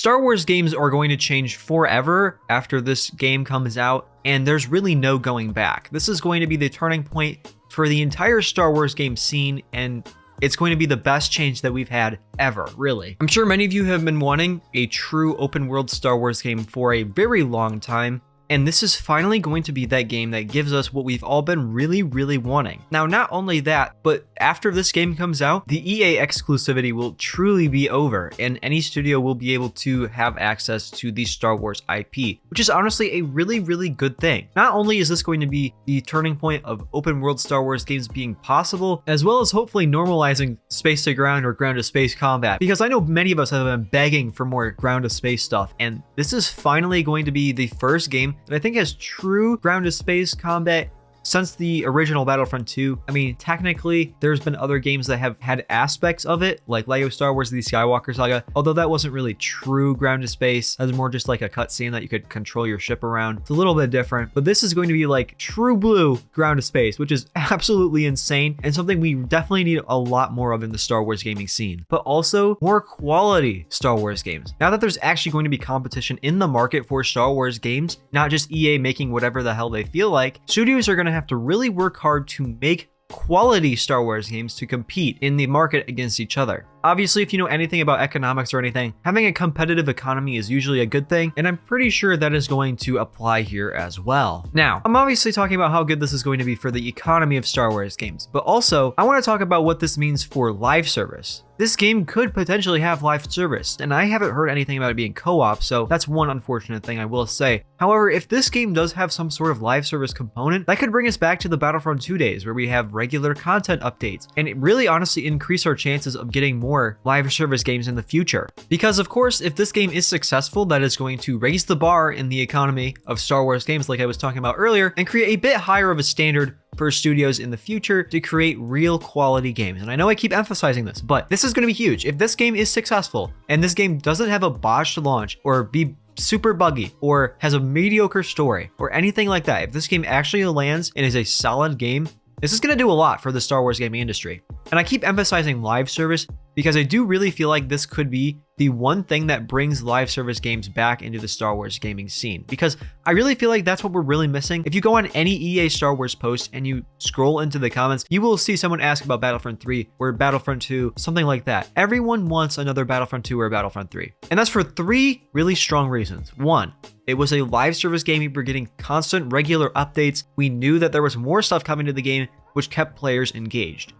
Star Wars games are going to change forever after this game comes out, and there's really no going back. This is going to be the turning point for the entire Star Wars game scene, and it's going to be the best change that we've had ever, really. I'm sure many of you have been wanting a true open world Star Wars game for a very long time, and this is finally going to be that game that gives us what we've all been really, really wanting. Now, not only that, but after this game comes out, the EA exclusivity will truly be over, and any studio will be able to have access to the Star Wars IP, which is honestly a really, really good thing. Not only is this going to be the turning point of open world Star Wars games being possible, as well as hopefully normalizing space to ground or ground to space combat, because I know many of us have been begging for more ground to space stuff, and this is finally going to be the first game that I think has true ground to space combat since the original Battlefront 2. I mean, technically, there's been other games that have had aspects of it, like LEGO Star Wars: The Skywalker Saga, although that wasn't really true ground to space. That was more just like a cutscene that you could control your ship around. It's a little bit different, but this is going to be like true blue ground to space, which is absolutely insane and something we definitely need a lot more of in the Star Wars gaming scene. But also more quality Star Wars games. Now that there's actually going to be competition in the market for Star Wars games, not just EA making whatever the hell they feel like, studios are going to have to really work hard to make quality Star Wars games to compete in the market against each other. Obviously, if you know anything about economics or anything, having a competitive economy is usually a good thing, and I'm pretty sure that is going to apply here as well. Now, I'm obviously talking about how good this is going to be for the economy of Star Wars games, but also I want to talk about what this means for live service. This game could potentially have live service, and I haven't heard anything about it being co-op, so that's one unfortunate thing I will say. However, if this game does have some sort of live service component, that could bring us back to the Battlefront 2 days where we have regular content updates, and it really honestly increase our chances of getting more live service games in the future. Because of course, if this game is successful, that is going to raise the bar in the economy of Star Wars games like I was talking about earlier, and create a bit higher of a standard for studios in the future to create real quality games. And I know I keep emphasizing this, but this is going to be huge. If this game is successful and this game doesn't have a botched launch or be super buggy or has a mediocre story or anything like that, if this game actually lands and is a solid game, this is going to do a lot for the Star Wars gaming industry. And I keep emphasizing live service because I do really feel like this could be the one thing that brings live service games back into the Star Wars gaming scene, because I really feel like that's what we're really missing. If you go on any EA Star Wars post and you scroll into the comments, you will see someone ask about Battlefront 3 or Battlefront 2, something like that. Everyone wants another Battlefront 2 or Battlefront 3. And that's for three really strong reasons. One, it was a live service game. We were getting constant regular updates. We knew that there was more stuff coming to the game, which kept players engaged.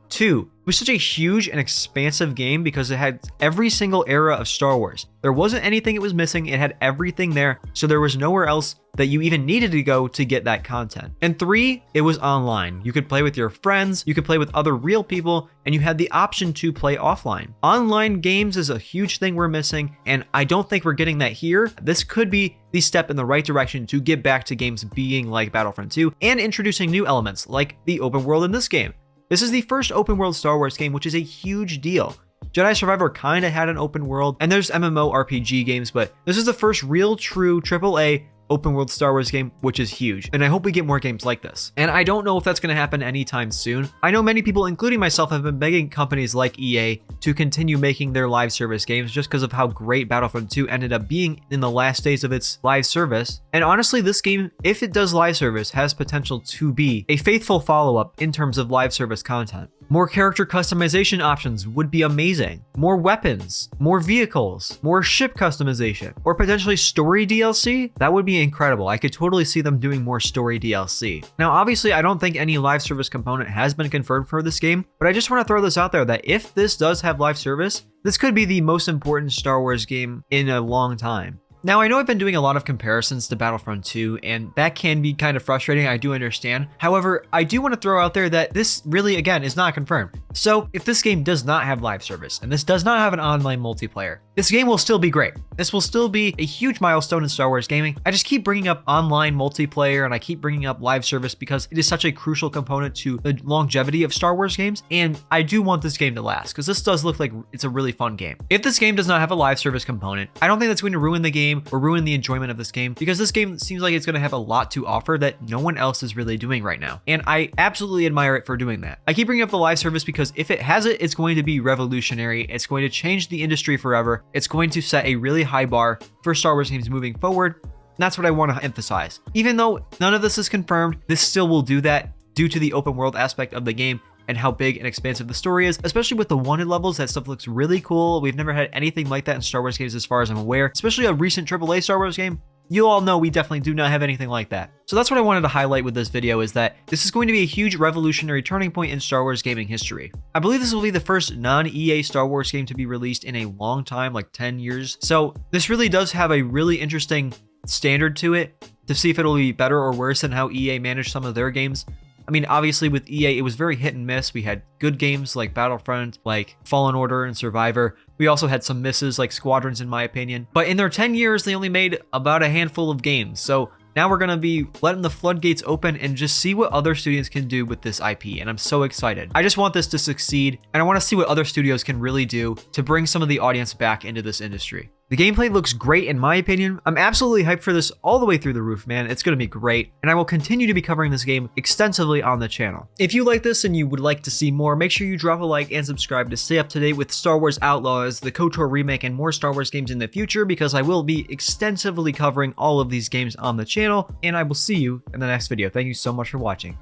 Two, it was such a huge and expansive game because it had every single era of Star Wars. There wasn't anything it was missing. It had everything there, so there was nowhere else that you even needed to go to get that content. And three, it was online. You could play with your friends, you could play with other real people, and you had the option to play offline. Online games is a huge thing we're missing, and I don't think we're getting that here. This could be the step in the right direction to get back to games being like Battlefront 2 and introducing new elements like the open world in this game. This is the first open world Star Wars game, which is a huge deal. Jedi Survivor kind of had an open world, and there's MMORPG games, but this is the first real, true AAA open world Star Wars game, which is huge. And I hope we get more games like this. And I don't know if that's going to happen anytime soon. I know many people, including myself, have been begging companies like EA to continue making their live service games just because of how great Battlefront 2 ended up being in the last days of its live service. And honestly, this game, if it does live service, has potential to be a faithful follow-up in terms of live service content. More character customization options would be amazing. More weapons, more vehicles, more ship customization, or potentially story DLC. That would be incredible. I could totally see them doing more story DLC. Now, obviously, I don't think any live service component has been confirmed for this game, but I just want to throw this out there that if this does have live service, this could be the most important Star Wars game in a long time. Now, I know I've been doing a lot of comparisons to Battlefront 2, and that can be kind of frustrating, I do understand. However, I do want to throw out there that this really, again, is not confirmed. So, if this game does not have live service, and this does not have an online multiplayer, this game will still be great. This will still be a huge milestone in Star Wars gaming. I just keep bringing up online multiplayer, and I keep bringing up live service because it is such a crucial component to the longevity of Star Wars games, and I do want this game to last, because this does look like it's a really fun game. If this game does not have a live service component, I don't think that's going to ruin the game or ruin the enjoyment of this game, because this game seems like it's going to have a lot to offer that no one else is really doing right now. And I absolutely admire it for doing that. I keep bringing up the live service because because if it has it, it's going to be revolutionary. It's going to change the industry forever. It's going to set a really high bar for Star Wars games moving forward. And that's what I want to emphasize. Even though none of this is confirmed, this still will do that due to the open world aspect of the game and how big and expansive the story is, especially with the wanted levels. That stuff looks really cool. We've never had anything like that in Star Wars games as far as I'm aware, especially a recent AAA Star Wars game. You all know we definitely do not have anything like that. So that's what I wanted to highlight with this video, is that this is going to be a huge revolutionary turning point in Star Wars gaming history. I believe this will be the first non-EA Star Wars game to be released in a long time, like 10 years. So this really does have a really interesting standard to it to see if it'll be better or worse than how EA managed some of their games. I mean, obviously with EA, it was very hit and miss. We had good games like Battlefront, like Fallen Order and Survivor. We also had some misses like Squadrons, in my opinion. But in their 10 years, they only made about a handful of games. So now we're going to be letting the floodgates open and just see what other studios can do with this IP. And I'm so excited. I just want this to succeed. And I want to see what other studios can really do to bring some of the audience back into this industry. The gameplay looks great in my opinion. I'm absolutely hyped for this all the way through the roof, man. It's going to be great. And I will continue to be covering this game extensively on the channel. If you like this and you would like to see more, make sure you drop a like and subscribe to stay up to date with Star Wars Outlaws, the KOTOR remake, and more Star Wars games in the future, because I will be extensively covering all of these games on the channel. And I will see you in the next video. Thank you so much for watching.